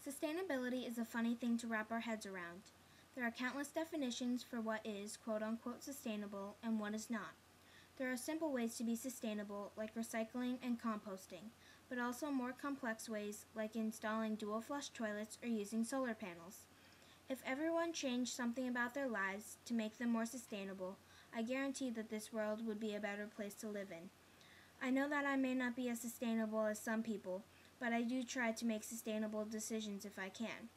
Sustainability is a funny thing to wrap our heads around. There are countless definitions for what is quote-unquote sustainable and what is not. There are simple ways to be sustainable, like recycling and composting, but also more complex ways, like installing dual-flush toilets or using solar panels. If everyone changed something about their lives to make them more sustainable, I guarantee that this world would be a better place to live in. I know that I may not be as sustainable as some people, but I do try to make sustainable decisions if I can.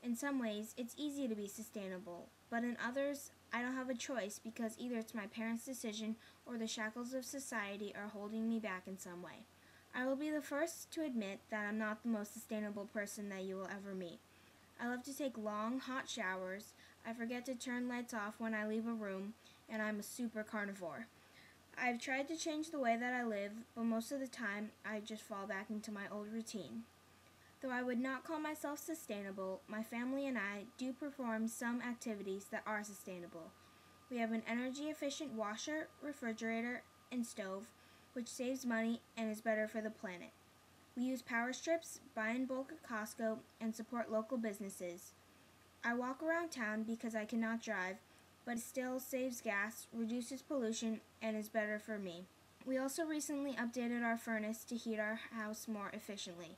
In some ways, it's easy to be sustainable, but in others, I don't have a choice because either it's my parents' decision or the shackles of society are holding me back in some way. I will be the first to admit that I'm not the most sustainable person that you will ever meet. I love to take long, hot showers, I forget to turn lights off when I leave a room, and I'm a super carnivore. I've tried to change the way that I live, but most of the time I just fall back into my old routine. Though I would not call myself sustainable, my family and I do perform some activities that are sustainable. We have an energy-efficient washer, refrigerator, and stove, which saves money and is better for the planet. We use power strips, buy in bulk at Costco, and support local businesses. I walk around town because I cannot drive, but it still saves gas, reduces pollution, and is better for me. We also recently updated our furnace to heat our house more efficiently.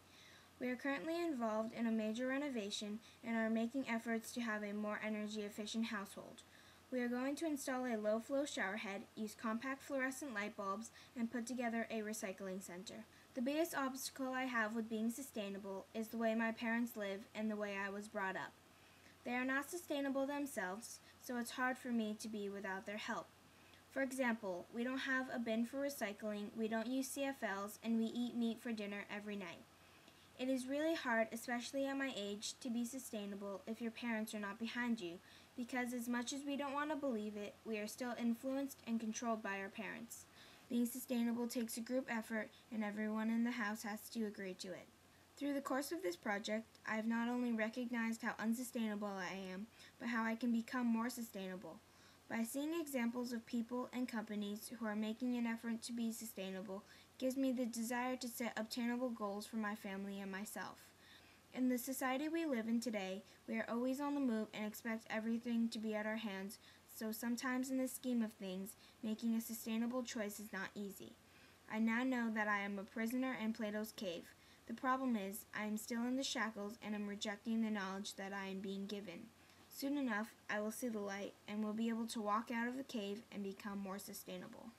We are currently involved in a major renovation and are making efforts to have a more energy-efficient household. We are going to install a low-flow shower head, use compact fluorescent light bulbs, and put together a recycling center. The biggest obstacle I have with being sustainable is the way my parents live and the way I was brought up. They are not sustainable themselves, so it's hard for me to be without their help. For example, we don't have a bin for recycling, we don't use CFLs, and we eat meat for dinner every night. It is really hard, especially at my age, to be sustainable if your parents are not behind you, because as much as we don't want to believe it, we are still influenced and controlled by our parents. Being sustainable takes a group effort, and everyone in the house has to agree to it. Through the course of this project, I have not only recognized how unsustainable I am, but how I can become more sustainable. By seeing examples of people and companies who are making an effort to be sustainable gives me the desire to set obtainable goals for my family and myself. In the society we live in today, we are always on the move and expect everything to be at our hands, so sometimes in the scheme of things, making a sustainable choice is not easy. I now know that I am a prisoner in Plato's cave. The problem is, I am still in the shackles and am rejecting the knowledge that I am being given. Soon enough, I will see the light and will be able to walk out of the cave and become more sustainable.